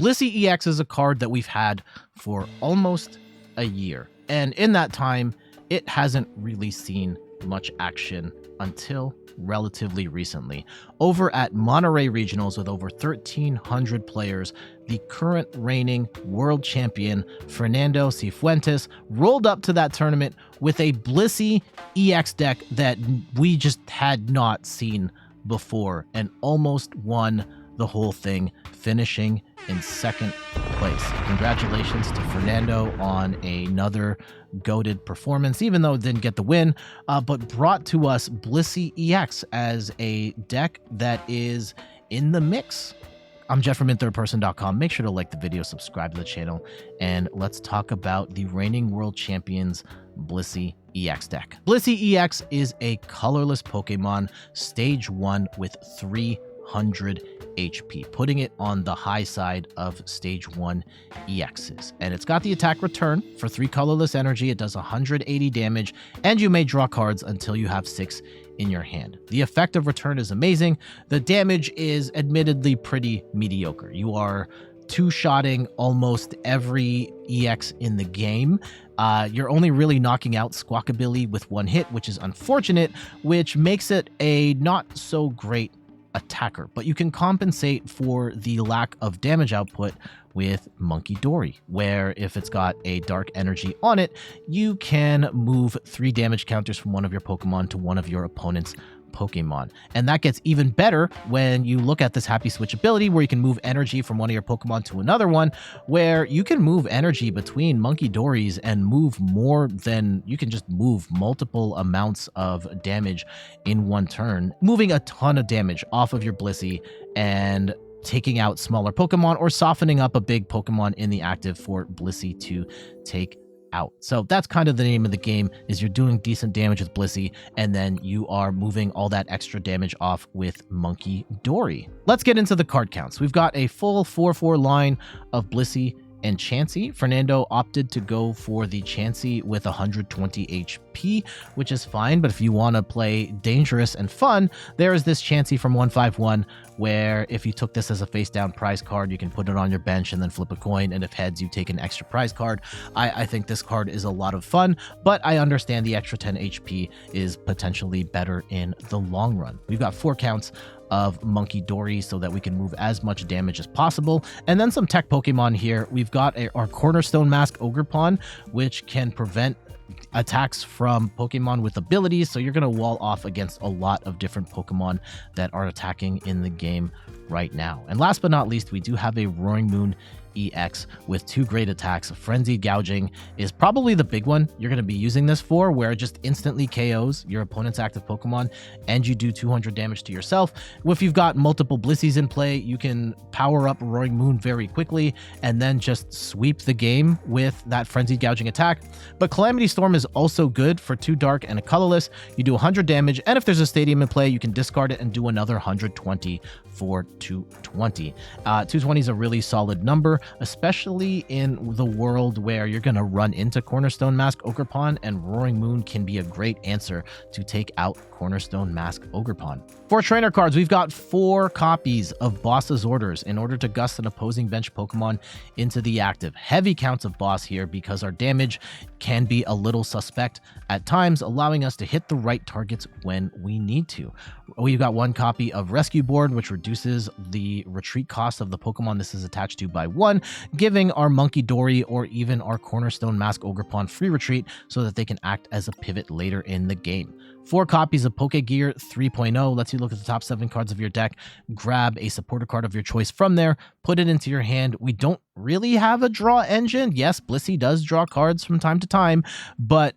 Blissey EX is a card that we've had for almost a year, and in that time, it hasn't really seen much action until relatively recently. Over at Monterey Regionals with over 1,300 players, the current reigning world champion Fernando Cifuentes rolled up to that tournament with a Blissey EX deck that we just had not seen before and almost won the whole thing, finishing in second place. Congratulations to Fernando on another goated performance, even though it didn't get the win, but brought to us Blissey EX as a deck that is in the mix. I'm Jeff from InThirdPerson.com. Make sure to like the video, subscribe to the channel, and let's talk about the reigning world champions Blissey EX deck. Blissey EX is a colorless Pokemon, stage 1 with 300 HP, putting it on the high side of stage 1 EXs. And it's got the attack return for 3 colorless energy. It does 180 damage, and you may draw cards until you have 6 in your hand. The effect of return is amazing. The damage is admittedly pretty mediocre. You are two-shotting almost every EX in the game. You're only really knocking out Squawkabilly with 1 hit, which is unfortunate, which makes it a not so great attacker, but you can compensate for the lack of damage output with Munkidori, where if it's got a dark energy on it, you can move 3 damage counters from one of your Pokemon to one of your opponent's Pokemon. And that gets even better when you look at this Happy Switch ability, where you can move energy from one of your Pokemon to another one, where you can move energy between Munkidoris and move more than you can just move multiple amounts of damage in one turn, moving a ton of damage off of your Blissey and taking out smaller Pokemon or softening up a big Pokemon in the active for Blissey to take out. So that's kind of the name of the game, is you're doing decent damage with Blissey, and then you are moving all that extra damage off with Munkidori. Let's get into the card counts. We've got a full 4/4 line of Blissey and Chansey. Fernando opted to go for the Chansey with 120 HP, which is fine, but if you want to play dangerous and fun, there is this Chansey from 151, where if you took this as a face-down prize card, you can put it on your bench and then flip a coin, and if heads, you take an extra prize card. I think this card is a lot of fun, but I understand the extra 10 HP is potentially better in the long run. We've got 4 counts of Munkidori so that we can move as much damage as possible. And then some tech Pokemon here. We've got our Cornerstone Mask Ogerpon, which can prevent attacks from Pokemon with abilities, so you're going to wall off against a lot of different Pokemon that are attacking in the game right now. And last but not least, we do have a Roaring Moon EX with 2 great attacks. Frenzied Gouging is probably the big one you're going to be using this for, where it just instantly KOs your opponent's active Pokemon and you do 200 damage to yourself. If you've got multiple Blisseys in play, you can power up Roaring Moon very quickly and then just sweep the game with that Frenzied Gouging attack. But Calamity Storm is also good for 2 dark and a colorless. You do 100 damage, and if there's a stadium in play, you can discard it and do another 120 for 220. 220 is a really solid number, especially in the world where you're going to run into Cornerstone Mask Ogerpon, and Roaring Moon can be a great answer to take out Cornerstone Mask Ogerpon. For trainer cards, we've got 4 copies of Boss's Orders in order to gust an opposing bench Pokemon into the active. Heavy counts of Boss here because our damage can be a little suspect at times, allowing us to hit the right targets when we need to. We've got 1 copy of Rescue Board, which reduces the retreat cost of the Pokemon this is attached to by 1, giving our Munkidori or even our Cornerstone Mask Ogerpon free retreat so that they can act as a pivot later in the game. 4 copies of Pokégear 3.0 lets you look at the top 7 cards of your deck, grab a supporter card of your choice from there, put it into your hand. We don't really have a draw engine. Yes, Blissey does draw cards from time to time, but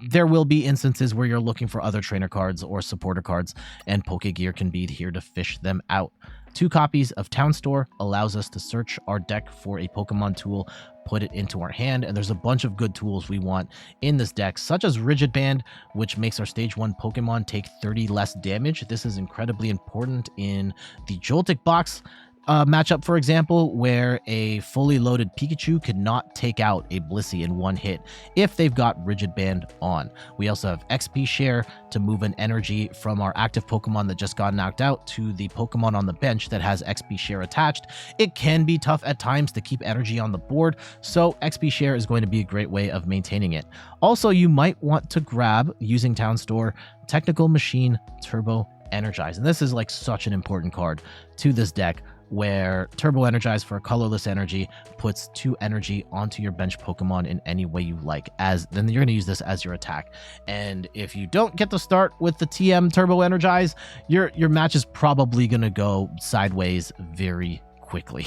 there will be instances where you're looking for other trainer cards or supporter cards, and Pokégear can be here to fish them out. 2 copies of Town Store allows us to search our deck for a Pokemon tool, put it into our hand, and there's a bunch of good tools we want in this deck, such as Rigid Band, which makes our stage 1 Pokemon take 30 less damage. This is incredibly important in the Joltik box. matchup, for example, where a fully loaded Pikachu could not take out a Blissey in one hit if they've got Rigid Band on. We also have XP Share to move an energy from our active Pokemon that just got knocked out to the Pokemon on the bench that has XP Share attached. It can be tough at times to keep energy on the board, so XP Share is going to be a great way of maintaining it. Also, you might want to grab, using Town Store, Technical Machine Turbo Energize. And this is like such an important card to this deck, where Turbo Energize for a colorless energy puts 2 energy onto your bench Pokemon in any way you like. Then you're going to use this as your attack. And if you don't get to start with the TM Turbo Energize, your match is probably going to go sideways very quickly.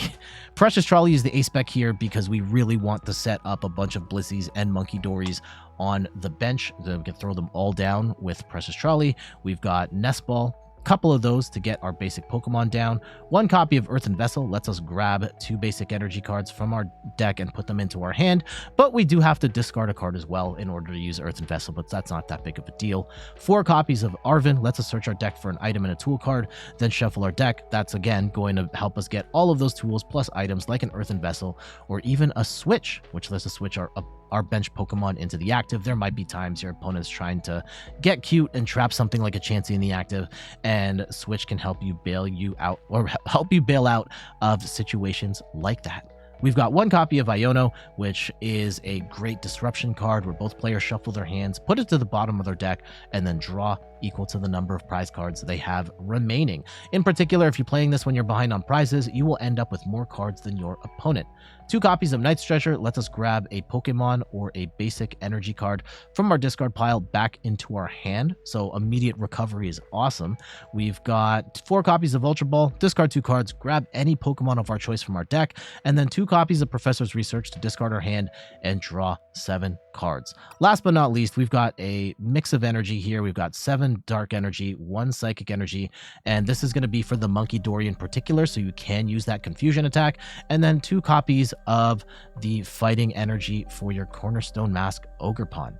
Precious Trolley is the A-spec here because we really want to set up a bunch of Blisseys and Munkidoris on the bench. We can throw them all down with Precious Trolley. We've got Nest Ball, couple of those to get our basic Pokemon down. 1 copy of Earthen Vessel lets us grab 2 basic energy cards from our deck and put them into our hand, but we do have to discard a card as well in order to use Earthen Vessel, but that's not that big of a deal. 4 copies of Arven lets us search our deck for an item and a tool card, then shuffle our deck. That's again going to help us get all of those tools plus items like an Earthen Vessel or even a Switch, which lets us switch our bench Pokemon into the active. There might be times your opponent's trying to get cute and trap something like a Chansey in the active, and Switch can help you bail you out, or help you bail out of situations like that. We've got 1 copy of Iono, which is a great disruption card where both players shuffle their hands, put it to the bottom of their deck, and then draw equal to the number of prize cards they have remaining. In particular, if you're playing this when you're behind on prizes, you will end up with more cards than your opponent. 2 copies of Night Stretcher lets us grab a Pokemon or a basic energy card from our discard pile back into our hand, so immediate recovery is awesome. We've got 4 copies of Ultra Ball, discard 2 cards, grab any Pokemon of our choice from our deck, and then 2 copies of Professor's Research to discard our hand and draw 7 cards. Last but not least, we've got a mix of energy here. We've got 7 Dark Energy, 1 Psychic Energy, and this is going to be for the Munkidori in particular, so you can use that Confusion attack, and then 2 copies of the Fighting Energy for your Cornerstone Mask Ogerpon.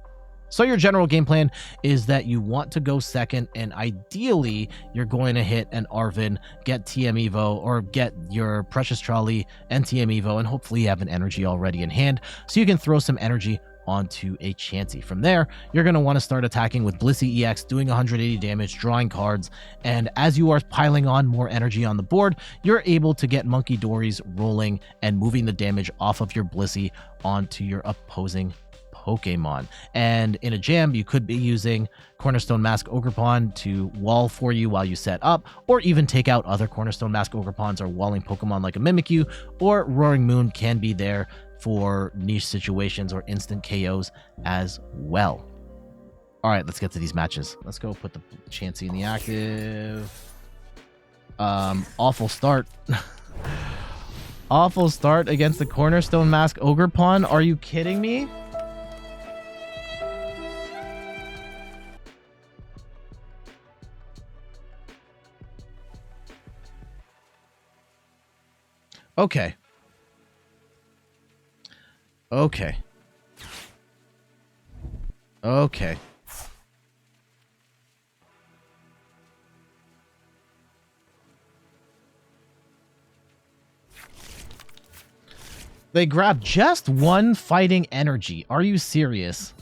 So your general game plan is that you want to go second, and ideally you're going to hit an Arven, get TM Evo, or get your Precious Trolley and TM Evo, and hopefully you have an energy already in hand, so you can throw some energy onto a Chansey. From there, you're going to want to start attacking with Blissey EX, doing 180 damage, drawing cards, and as you are piling on more energy on the board, you're able to get Munkidoris rolling and moving the damage off of your Blissey onto your opposing Pokemon. And in a jam, you could be using Cornerstone Mask Ogerpon to wall for you while you set up, or even take out other Cornerstone Mask Ogerpons or walling Pokemon like a Mimikyu, or Roaring Moon can be there for niche situations or instant KOs as well. All right, let's get to these matches. Let's go put the Chansey in the active. Awful start. Awful start against the Cornerstone Mask Ogerpon. Are you kidding me? Okay. Okay. Okay. They grabbed just 1 Fighting Energy. Are you serious?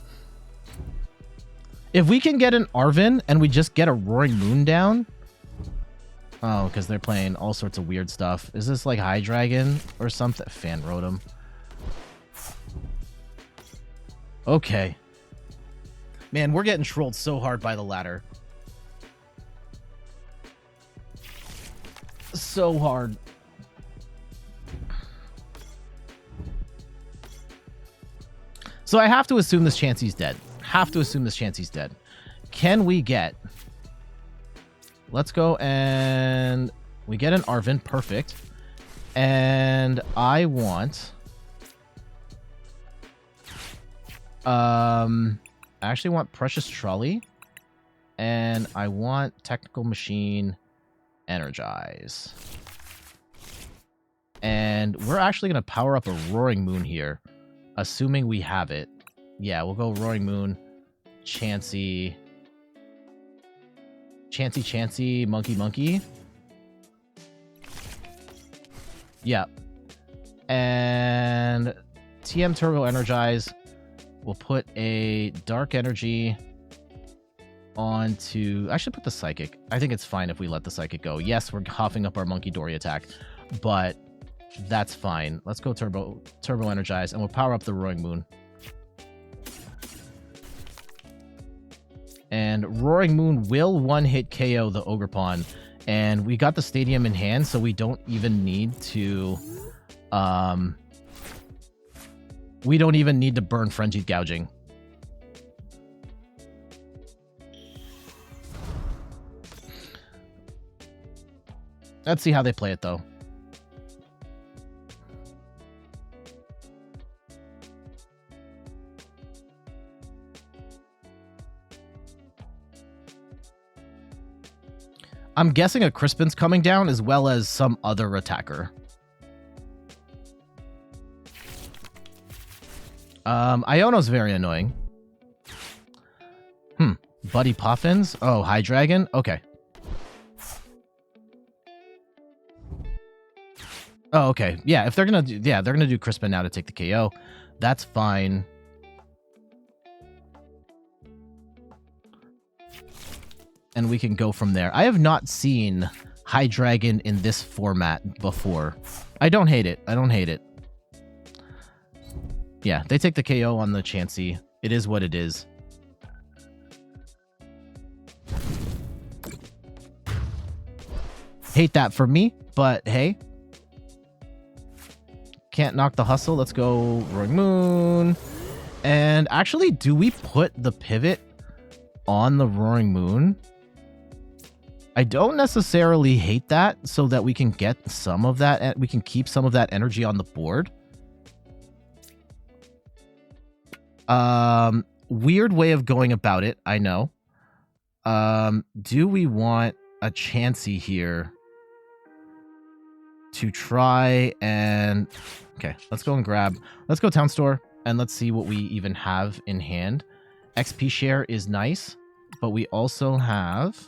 If we can get an Arven and we just get a Roaring Moon down... Oh, because they're playing all sorts of weird stuff. Is this like High Dragon or something? Fan Rotom. Okay. Man, we're getting trolled so hard by the ladder. So hard. So I have to assume this Chansey's dead. Have to assume this Chansey's dead. Can we get... Let's go and we get an Arven. Perfect. And I want... I actually want Precious Trolley. And I want Technical Machine Energize. And we're actually going to power up a Roaring Moon here. Assuming we have it. Yeah, we'll go Roaring Moon, Chansey, Monkey. Yeah. And TM Turbo Energize. We'll put a Dark Energy onto... I should put the Psychic. I think it's fine if we let the Psychic go. Yes, we're huffing up our Munkidori attack, but that's fine. Let's go Turbo Energize, and we'll power up the Roaring Moon. And Roaring Moon will one-hit KO the Ogerpon. And we got the Stadium in hand, so we don't even need to... we don't even need to burn Frenzied Gouging. Let's see how they play it, though. I'm guessing a Crispin's coming down as well as some other attacker. Iono's very annoying. Buddy Puffins? Oh, High Dragon? Okay. Oh, okay. Yeah, if they're gonna do, they're gonna do Crispin now to take the KO. That's fine. And we can go from there. I have not seen High Dragon in this format before. I don't hate it. I don't hate it. Yeah, they take the KO on the Chansey. It is what it is. Hate that for me, but hey. Can't knock the hustle. Let's go Roaring Moon. And actually, do we put the pivot on the Roaring Moon? I don't necessarily hate that, so that we can get some of that, we can keep some of that energy on the board. Weird way of going about it, I know. Do we want a Chansey here to try and... Okay, let's go and grab... Let's go Town Store, and let's see what we even have in hand. XP share is nice, but we also have...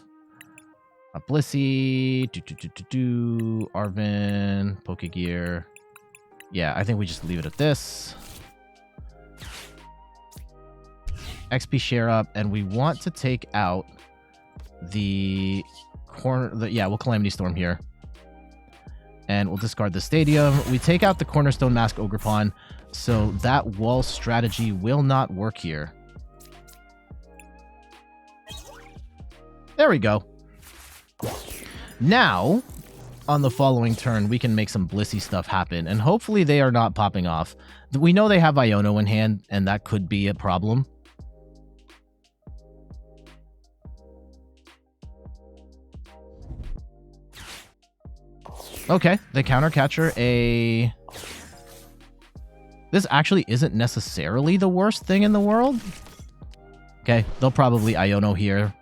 a Blissey, Arven, Pokégear. Yeah, I think we just leave it at this. XP share up, and we want to take out the we'll Calamity Storm here. And we'll discard the Stadium. We take out the Cornerstone Mask Ogerpon, so that wall strategy will not work here. There we go. Now, on the following turn, we can make some Blissey stuff happen, and hopefully they are not popping off. We know they have Iono in hand, and that could be a problem. Okay, they counter-catcher a... This actually isn't necessarily the worst thing in the world. Okay, they'll probably Iono here.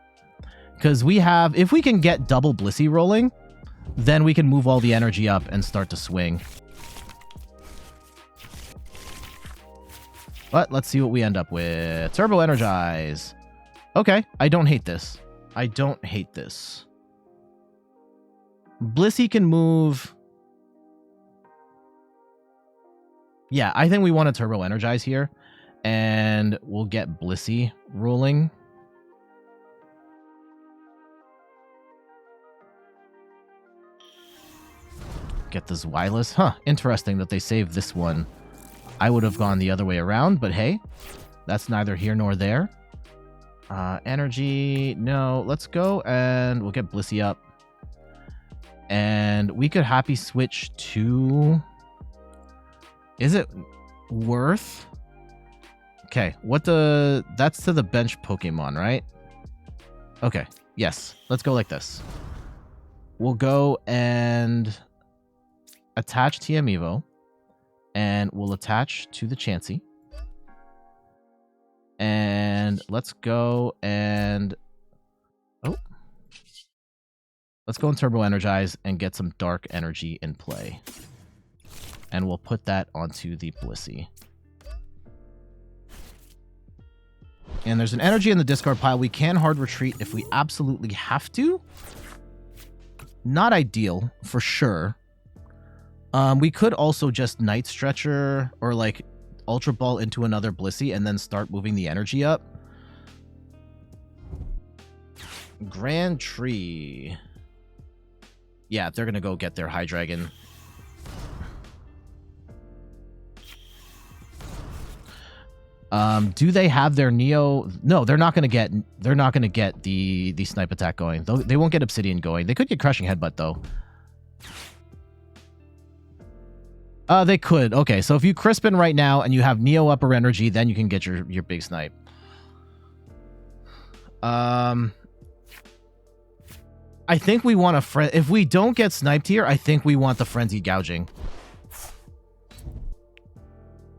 Because we have... If we can get double Blissey rolling, then we can move all the energy up and start to swing. But let's see what we end up with. Turbo Energize. Okay, I don't hate this. I don't hate this. Blissey can move... Yeah, I think we want to Turbo Energize here. And we'll get Blissey rolling. Get the Zweilous. Huh, interesting that they saved this one. I would have gone the other way around, but hey, that's neither here nor there. Energy, no, let's go and we'll get Blissey up. And we could happy switch to... Is it worth? Okay, that's to the bench Pokemon, right? Okay, yes, let's go like this. We'll go and attach TM Evo, and we'll attach to the Chansey. And let's go and... Oh. Let's go and Turbo Energize and get some Dark Energy in play. And we'll put that onto the Blissey. And there's an energy in the discard pile. We can hard retreat if we absolutely have to. Not ideal, for sure. We could also just Night Stretcher or like Ultra Ball into another Blissey and then start moving the energy up. Grand Tree. Yeah, they're going to go get their Hydreigon. Do they have their Neo? No, they're not going to get the snipe attack going. They won't get Obsidian going. They could get Crushing Headbutt though. They could. Okay, so if you Crispin right now and you have Neo upper energy, then you can get your big snipe. I think we want a if we don't get sniped here, I think we want the Frenzied Gouging.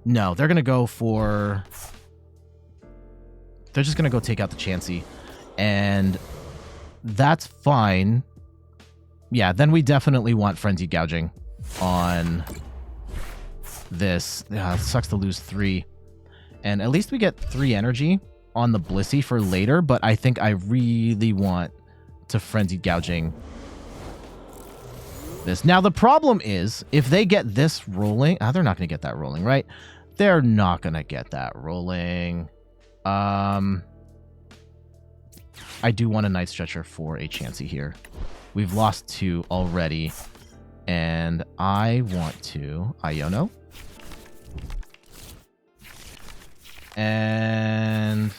No, they're going to go for... They're just going to go take out the Chansey. And that's fine. Yeah, then we definitely want Frenzied Gouging on this. It sucks to lose 3. And at least we get 3 energy on the Blissey for later, but I think I really want to Frenzied Gouging this. Now, the problem is, if they get this rolling... they're not going to get that rolling, right? They're not going to get that rolling. I do want a Night Stretcher for a Chansey here. We've lost 2 already. And I want to Iono. And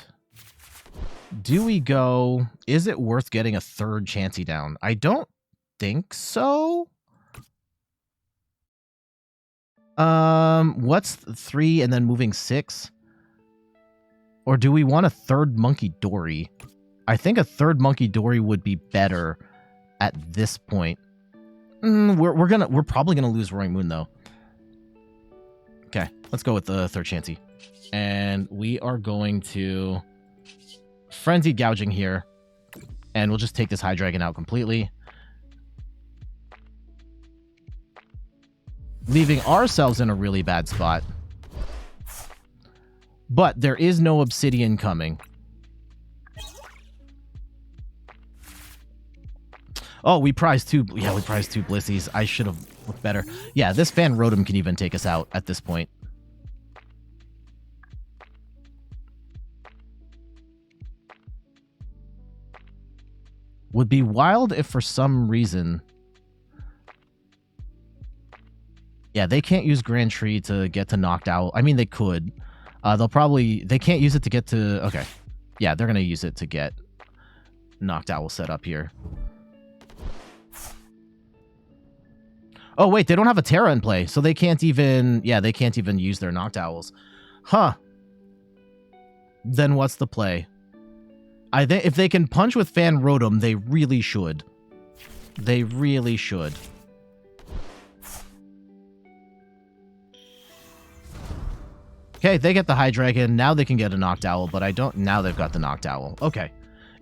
do we go... Is it worth getting a 3rd Chansey down? I don't think so. What's 3 and then moving 6? Or do we want a 3rd Munkidori? I think a 3rd Munkidori would be better at this point. We're probably gonna lose Roaring Moon though. Okay, let's go with the 3rd Chansey. And we are going to Frenzied Gouging here. And we'll just take this Hydreigon out completely. Leaving ourselves in a really bad spot. But there is no Obsidian coming. Oh, we prized 2. Yeah, we prized 2 Blissies. I should have looked better. Yeah, this Fan Rotom can even take us out at this point. Would be wild if for some reason... Yeah, they can't use Grand Tree to get to Knocked Owl. I mean, they could. They can't use it to get to... Okay. Yeah, they're going to use it to get Knocked Owl set up here. Oh, wait, they don't have a Terra in play, so they can't even... Yeah, they can't even use their Knocked Owls. Huh. Then what's the play? I think if they can punch with Fan Rotom, they really should. They really should. Okay, they get the Hydreigon. Now they can get a Knocked Owl, but I don't... Now they've got the Knocked Owl. Okay.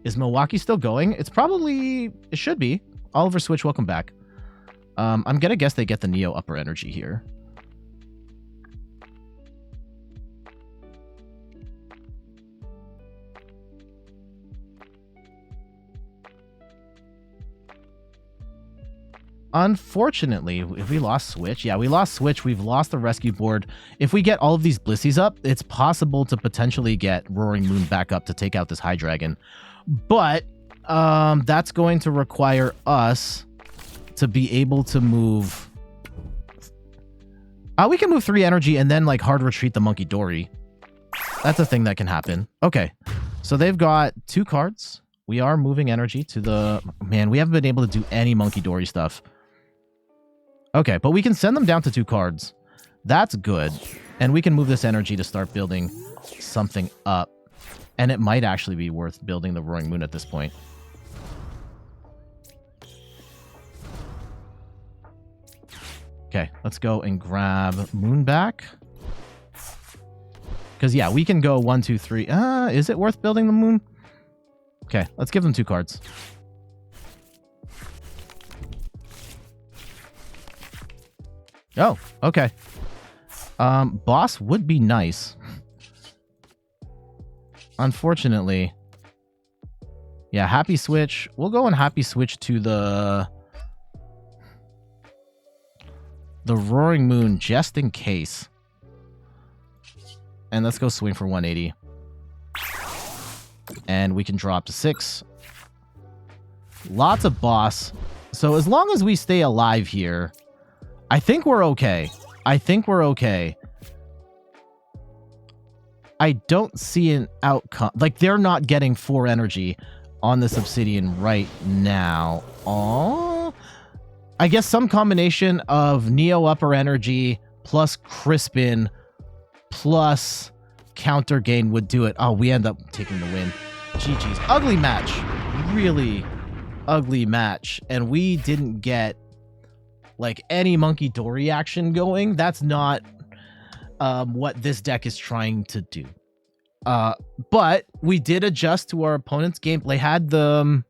Is Milwaukee still going? It's probably... It should be. Oliver Switch, welcome back. I'm going to guess they get the Neo upper energy here. Unfortunately, if we lost Switch, yeah, we lost Switch, we've lost the Rescue Board. If we get all of these Blissies up, it's possible to potentially get Roaring Moon back up to take out this Hydreigon. But that's going to require us to be able to move... we can move 3 energy and then like hard retreat the Munkidori. That's a thing that can happen. Okay, so they've got 2 cards. We are moving energy to the... Man, we haven't been able to do any Munkidori stuff. Okay, but we can send them down to 2 cards. That's good. And we can move this energy to start building something up. And it might actually be worth building the Roaring Moon at this point. Okay, let's go and grab Moon back. Because, yeah, we can go 1, 2, 3. Is it worth building the Moon? Okay, let's give them 2 cards. Oh, okay. Boss would be nice. Unfortunately. Yeah, Happy Switch. We'll go and Happy Switch to the... the Roaring Moon just in case. And let's go swing for 180. And we can draw up to 6. Lots of boss. So as long as we stay alive here, I think we're okay. I think we're okay. I don't see an outcome. Like, they're not getting 4 energy on this Obsidian right now. Oh, I guess some combination of Neo Upper Energy plus Crispin plus counter gain would do it. Oh, we end up taking the win. GG's. Ugly match. Really ugly match. And we didn't get like any Munkidori action going. That's not what this deck is trying to do. But we did adjust to our opponent's gameplay. Had the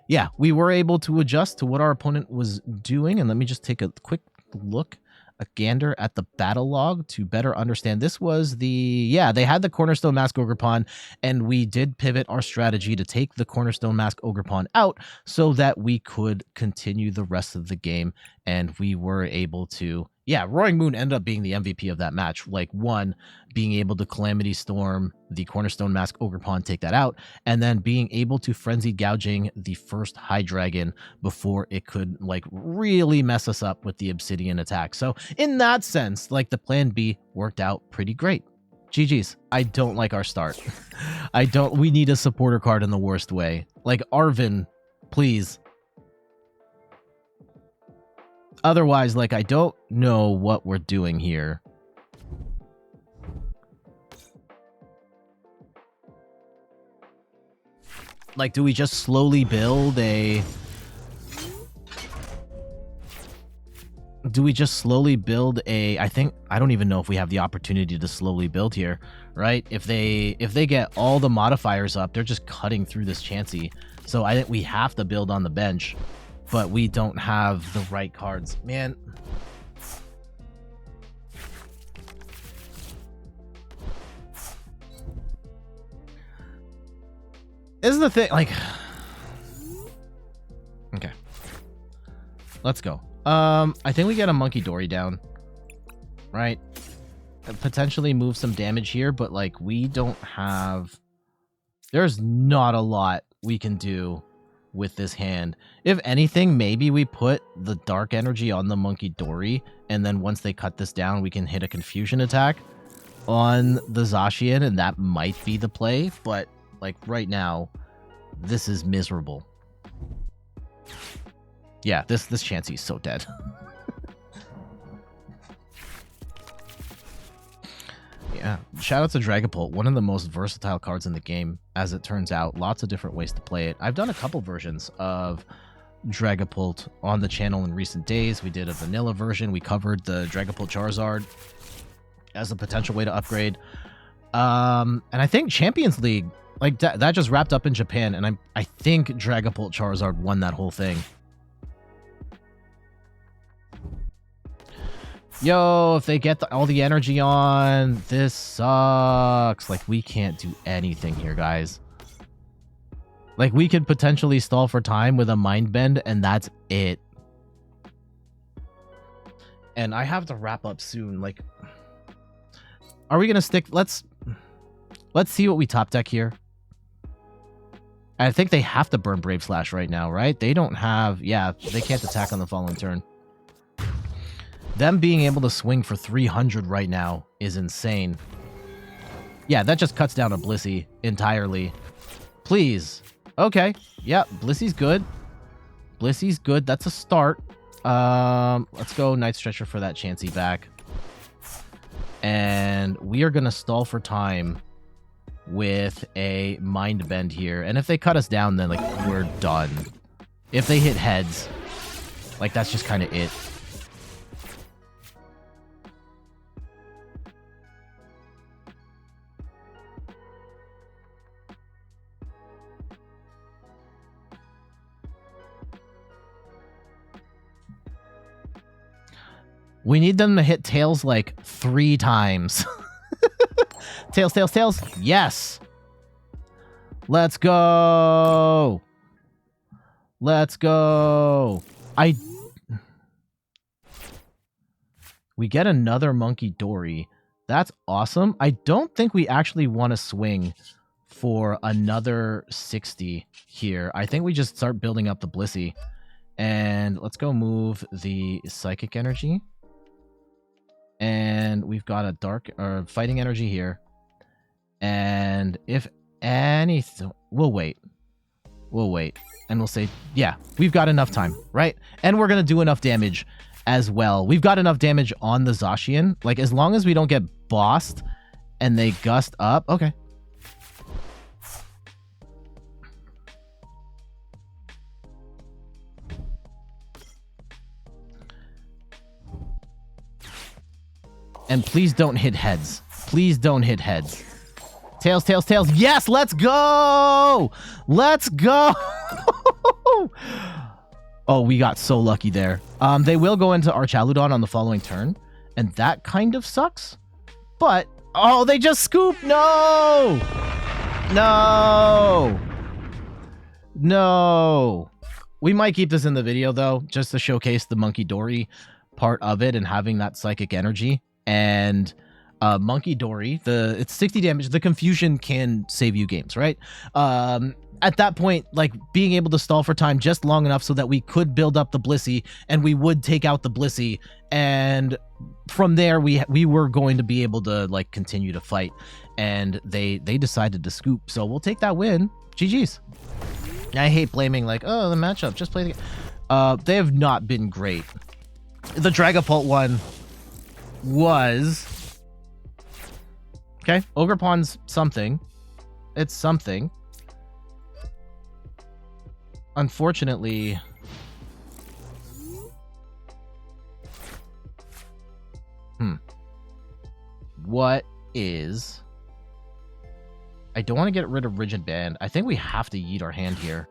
yeah, we were able to adjust to what our opponent was doing. And let me just take a quick look, a gander at the battle log to better understand. This was the, yeah, they had the Cornerstone Mask Ogerpon, and we did pivot our strategy to take the Cornerstone Mask Ogerpon out so that we could continue the rest of the game. And we were able to, yeah, Roaring Moon ended up being the MVP of that match. Like, one, being able to Calamity Storm the Cornerstone Mask Ogerpon, take that out, and then being able to Frenzied Gouging the first High Dragon before it could, like, really mess us up with the Obsidian attack. So, in that sense, like, the plan B worked out pretty great. GG's. I don't like our start. We need a supporter card in the worst way. Like, Arven, please. Otherwise, like, I don't know what we're doing here. Like, do we just slowly build a... I don't even know if we have the opportunity to slowly build here, right? If they get all the modifiers up, they're just cutting through this Chansey. So I think we have to build on the bench, but we don't have the right cards. Man. This is the thing, like... Okay. Let's go. I think we get a Munkidori down. Right? Potentially move some damage here, but, like, we don't have... There's not a lot we can do with this hand. If anything, maybe we put the Dark Energy on the Munkidori, and then once they cut this down, we can hit a Confusion attack on the Zacian, and that might be the play, but... Like, right now, this is miserable. Yeah, this Chansey is so dead. Yeah, shout out to Dragapult, one of the most versatile cards in the game, as it turns out. Lots of different ways to play it. I've done a couple versions of Dragapult on the channel in recent days. We did a vanilla version. We covered the Dragapult Charizard as a potential way to upgrade. And I think Champions League... Like, that just wrapped up in Japan, and I think Dragapult Charizard won that whole thing. Yo, if they get all the energy on, this sucks. Like, we can't do anything here, guys. Like, we could potentially stall for time with a Mind Bend, and that's it. And I have to wrap up soon. Like, are we going to stick... Let's see what we top deck here. I think they have to burn Brave Slash right now, right? They don't have... Yeah, they can't attack on the following turn. Them being able to swing for 300 right now is insane. Yeah, that just cuts down a Blissey entirely. Please. Okay. Yeah, Blissey's good. Blissey's good. That's a start. Let's go Night Stretcher for that Chansey back. And we are going to stall for time with a Mind Bend here. And if they cut us down, then, like, we're done. If they hit heads, like, that's just kind of it. We need them to hit tails, like, 3 times. Tails, tails, tails. Yes. Let's go. Let's go. We get another Munkidori. That's awesome. I don't think we actually want to swing for another 60 here. I think we just start building up the Blissey. And let's go move the Psychic Energy. And we've got a Fighting Energy here. And if anything, we'll wait. We'll wait. And we'll say, yeah, we've got enough time, right? And we're going to do enough damage as well. We've got enough damage on the Zacian. Like, as long as we don't get bossed and they gust up. Okay. And please don't hit heads. Please don't hit heads. Tails, tails, tails. Yes, let's go! Let's go! Oh, we got so lucky there. They will go into Archaludon on the following turn, and that kind of sucks. But, oh, they just scooped! No! No! No! We might keep this in the video, though, just to showcase the Munkidori part of it and having that Psychic Energy. And Munkidori, it's 60 damage. The confusion can save you games, right? At that point, like, being able to stall for time just long enough so that we could build up the Blissey and we would take out the Blissey, and from there we were going to be able to, like, continue to fight, and they decided to scoop. So we'll take that win. GG's. I hate blaming, like, oh, the matchup, just play the game. They have not been great. The Dragapult one was okay. Ogerpon's something. It's something. Unfortunately, what is... I don't want to get rid of Rigid Band. I think we have to yeet our hand here.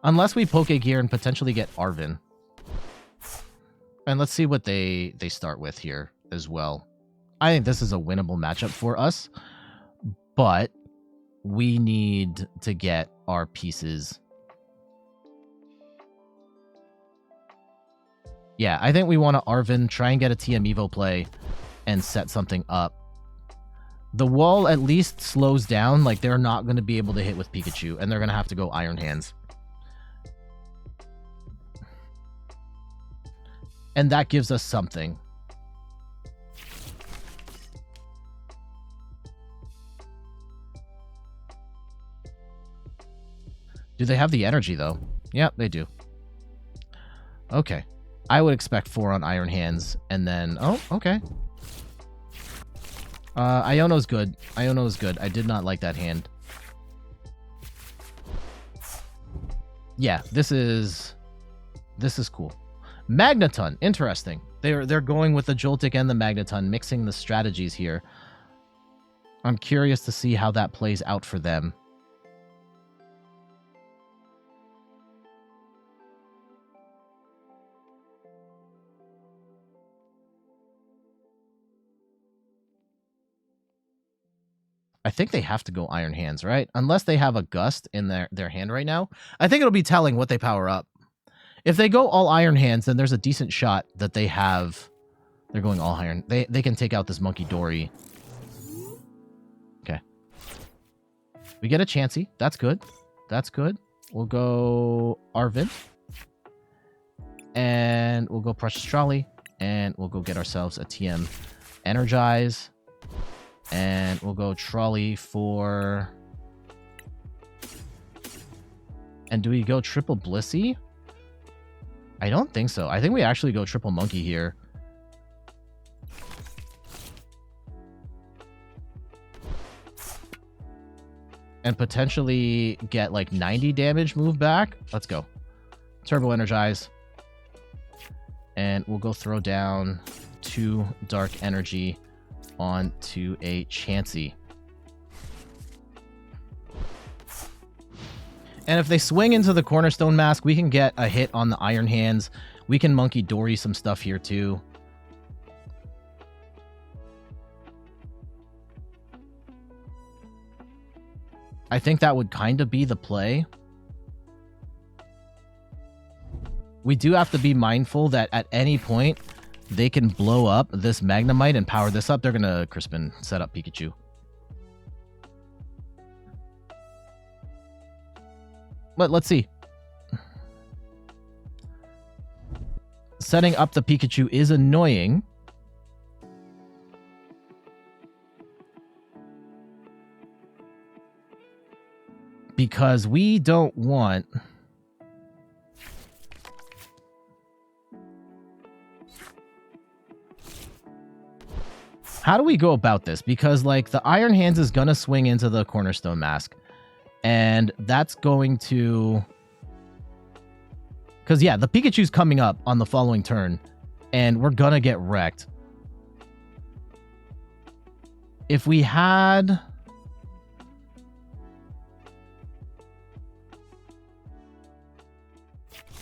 Unless we Pokégear and potentially get Arven. And let's see what they start with here as well. I think this is a winnable matchup for us, but we need to get our pieces. Yeah, I think we want to Arven, try and get a TM Evo play, and set something up. The wall at least slows down. Like, they're not going to be able to hit with Pikachu, and they're going to have to go Iron Hands. And that gives us something. Do they have the energy, though? Yeah, they do. Okay. I would expect 4 on Iron Hands, and then... Oh, okay. Iono's good. Iono's good. I did not like that hand. Yeah, this is cool. Magneton, interesting. They're going with the Joltik and the Magneton, mixing the strategies here. I'm curious to see how that plays out for them. I think they have to go Iron Hands, right? Unless they have a Gust in their hand right now. I think it'll be telling what they power up. If they go all Iron Hands, then there's a decent shot that they have... They're going all Iron. They can take out this Munkidori. Okay. We get a Chansey. That's good. That's good. We'll go Arven. And we'll go Precious Trolley. And we'll go get ourselves a TM Energize. And we'll go Trolley for... And do we go triple Blissey? I don't think so. I think we actually go triple Monkey here. And potentially get like 90 damage move back. Let's go. Turbo Energize. And we'll go throw down 2 Dark Energy onto a Chansey. And if they swing into the Cornerstone Mask, we can get a hit on the Iron Hands. We can Munkidori some stuff here too. I think that would kind of be the play. We do have to be mindful that at any point, they can blow up this Magnemite and power this up. They're going to Crispin set up Pikachu. But let's see. Setting up the Pikachu is annoying. Because we don't want... How do we go about this? Because, like, the Iron Hands is going to swing into the Cornerstone Mask. And that's going to... Because, yeah, the Pikachu's coming up on the following turn. And we're going to get wrecked. If we had...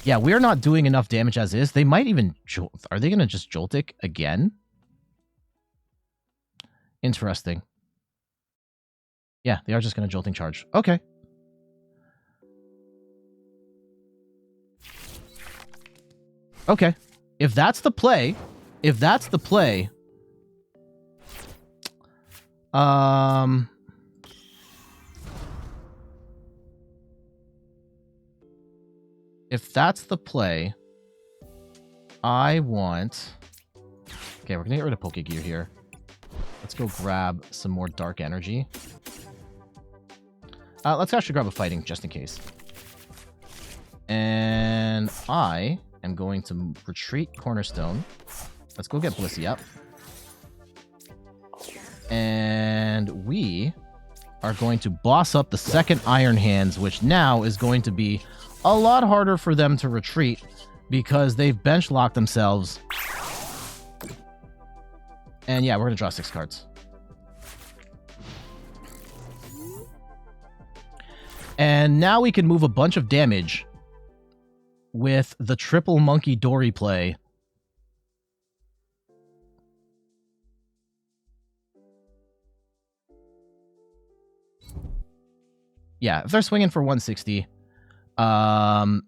Yeah, we're not doing enough damage as is. They might even jolt. Are they going to just Joltik again? Interesting. Yeah, they are just going to Jolting Charge. Okay. Okay. If that's the play, if that's the play, if that's the play, I want... Okay, we're going to get rid of Pokégear here. Let's go grab some more Dark Energy. Let's actually grab a Fighting, just in case. And I am going to retreat Cornerstone. Let's go get Blissey up. And we are going to boss up the second Iron Hands, which now is going to be a lot harder for them to retreat because they've bench locked themselves. And yeah, we're going to draw 6 cards. And now we can move a bunch of damage with the triple Munkidori play. Yeah, if they're swinging for 160,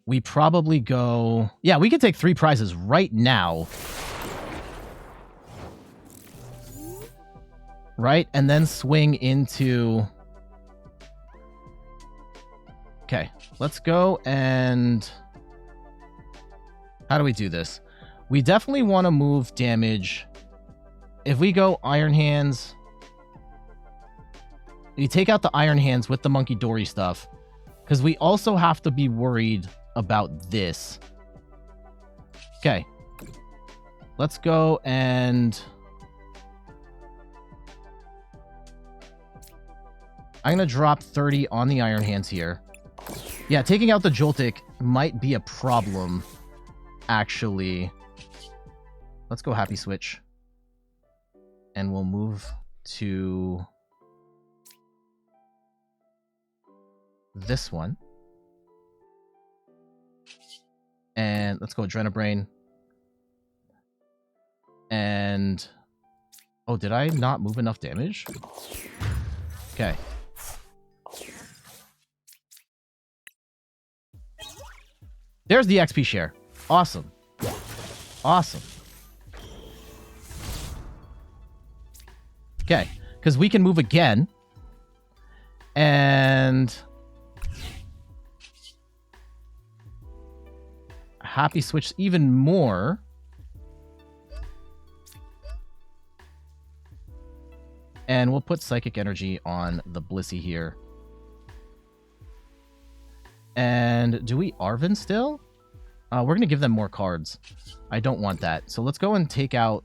we probably go... Yeah, we could take 3 prizes right now. Right? And then swing into... Okay, let's go and... How do we do this? We definitely want to move damage. If we go Iron Hands... We take out the Iron Hands with the Munkidori stuff. Because we also have to be worried about this. Okay. Let's go and... I'm going to drop 30 on the Iron Hands here. Yeah, taking out the Joltik might be a problem, actually. Let's go Happy Switch. And we'll move to... this one. And let's go Adrenabrain. And... Oh, did I not move enough damage? Okay. There's the XP share. Awesome. Awesome. Okay, because we can move again. And... Happy Switch even more. And we'll put Psychic Energy on the Blissey here. And do we Arven still? We're going to give them more cards. I don't want that. So let's go and take out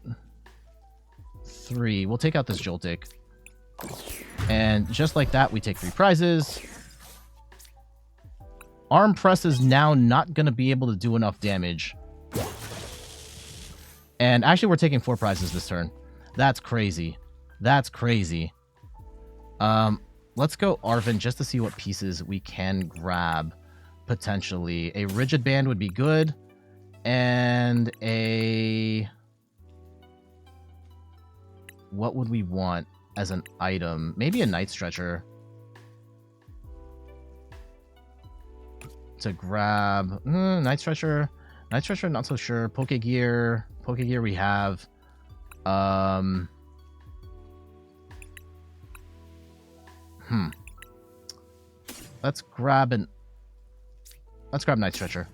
3. We'll take out this Joltik. And just like that, we take 3 prizes. Arm Press is now not going to be able to do enough damage. And actually, we're taking 4 prizes this turn. That's crazy. That's crazy. Let's go Arven just to see what pieces we can grab, potentially. A Rigid Band would be good. And a... What would we want as an item? Maybe a Night Stretcher. To grab... Night Stretcher. Night Stretcher, not so sure. Pokégear. Pokégear we have. Let's grab Night Stretcher.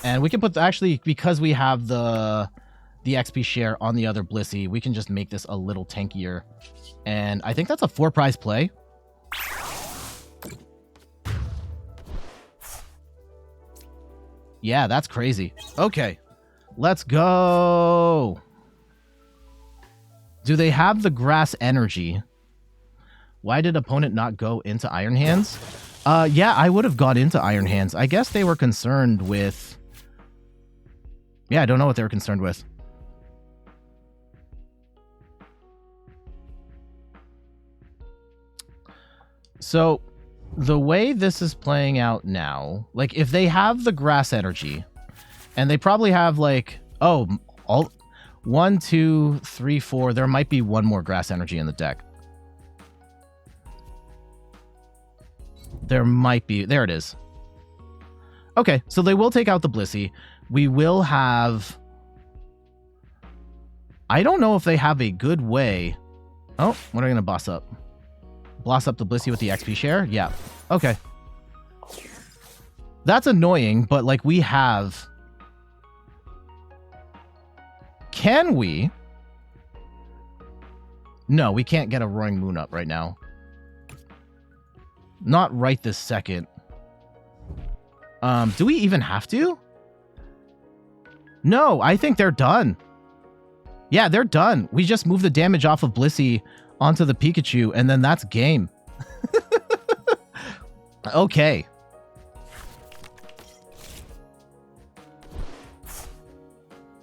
And we can put actually, because we have the XP share on the other Blissey, we can just make this a little tankier. And I think that's a 4-prize play. Yeah, that's crazy. Okay, let's go. Do they have the grass energy? Why did opponent not go into Iron Hands? Yeah, I would have gone into Iron Hands. I guess they were concerned with... Yeah, I don't know what they were concerned with. So, the way this is playing out now, like, if they have the grass energy, and they probably have, like, oh, all 1, 2, 3, 4, there might be one more grass energy in the deck. There might be. There it is. Okay, so they will take out the Blissey. We will have... I don't know if they have a good way... Oh, what are we going to boss up? Boss up the Blissey with the XP share? Yeah. Okay. That's annoying, but, like, we have... Can we? No, we can't get a Roaring Moon up right now. Not right this second. Do we even have to? No, I think they're done. Yeah, they're done. We just move the damage off of Blissey onto the Pikachu, and then that's game. Okay.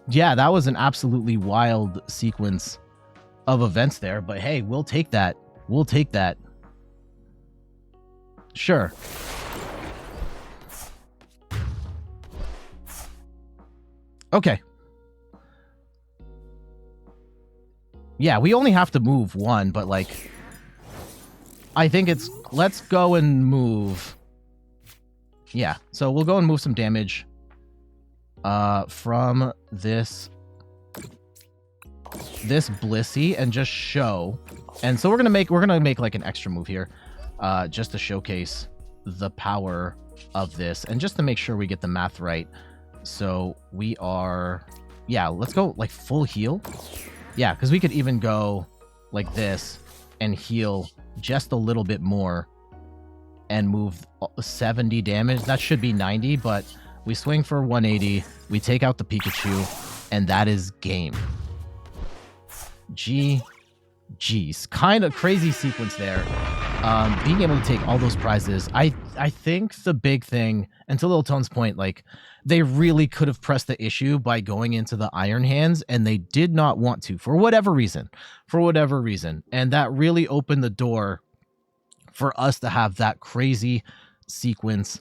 Yeah, that was an absolutely wild sequence of events there, but hey, we'll take that. We'll take that. Sure. Okay. Yeah, we only have to move one, but, like, I think it's... Let's go and move... Yeah, so we'll go and move some damage from this Blissey and just show. And so we're gonna make like an extra move here, just to showcase the power of this and just to make sure we get the math right. So we are, yeah, let's go like full heal. Yeah, because we could even go like this and heal just a little bit more and move 70 damage. That should be 90, but we swing for 180. We take out the Pikachu, and that is game. GG's. Kind of crazy sequence there. Being able to take all those prizes. I think the big thing, and to Lil Tone's point, like, they really could have pressed the issue by going into the Iron Hands, and they did not want to, for whatever reason. And that really opened the door for us to have that crazy sequence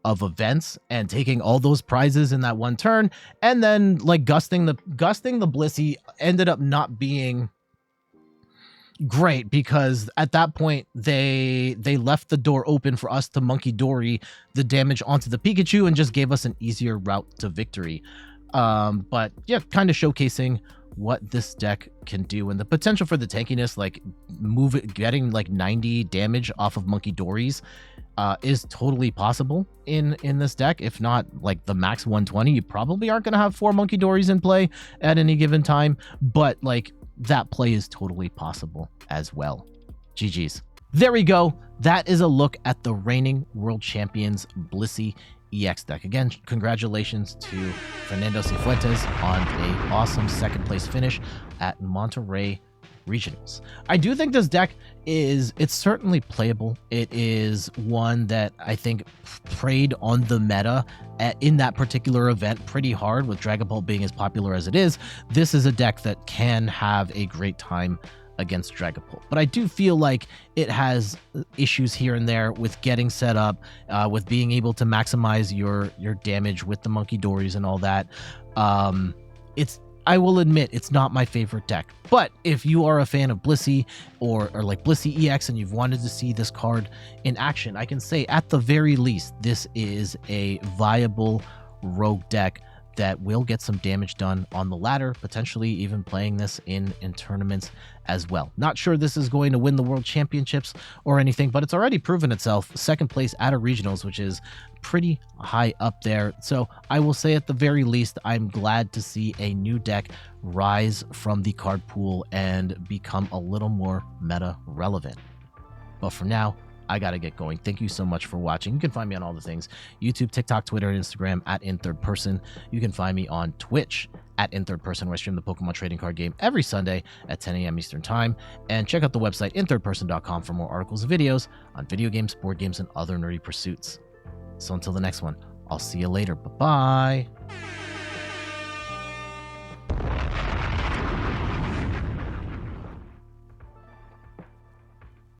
of events and taking all those prizes in that one turn, and then like gusting the Blissey ended up not being great because at that point they left the door open for us to Munkidori the damage onto the Pikachu and just gave us an easier route to victory. But yeah, kind of showcasing what this deck can do and the potential for the tankiness, like getting like 90 damage off of Munkidori's is totally possible in this deck. If not like the max 120, you probably aren't going to have 4 Munkidoris in play at any given time, but like that play is totally possible as well. GG's. There we go. That is a look at the reigning world champions Blissey EX deck. Again, congratulations to Fernando Cifuentes on an awesome second place finish at Monterey Regionals. I do think this deck it's certainly playable. It is one that I think preyed on the meta in that particular event pretty hard, with Dragon Ball being as popular as it is. This is a deck that can have a great time against Dragapult, but I do feel like it has issues here and there with getting set up, with being able to maximize your damage with the Munkidoris and all that. I will admit it's not my favorite deck, but if you are a fan of Blissey or like Blissey EX and you've wanted to see this card in action, I can say at the very least this is a viable rogue deck that will get some damage done on the ladder, potentially even playing this in tournaments as well. Not sure this is going to win the World Championships or anything, but it's already proven itself. Second place at a regionals, which is pretty high up there. So I will say at the very least, I'm glad to see a new deck rise from the card pool and become a little more meta relevant. But for now, I gotta get going. Thank you so much for watching. You can find me on all the things: YouTube, TikTok, Twitter, and Instagram at InThirdPerson. You can find me on Twitch at InThirdPerson, where I stream the Pokemon trading card game every Sunday at 10 a.m. Eastern Time. And check out the website InThirdPerson.com for more articles and videos on video games, board games, and other nerdy pursuits. So until the next one, I'll see you later. Bye-bye.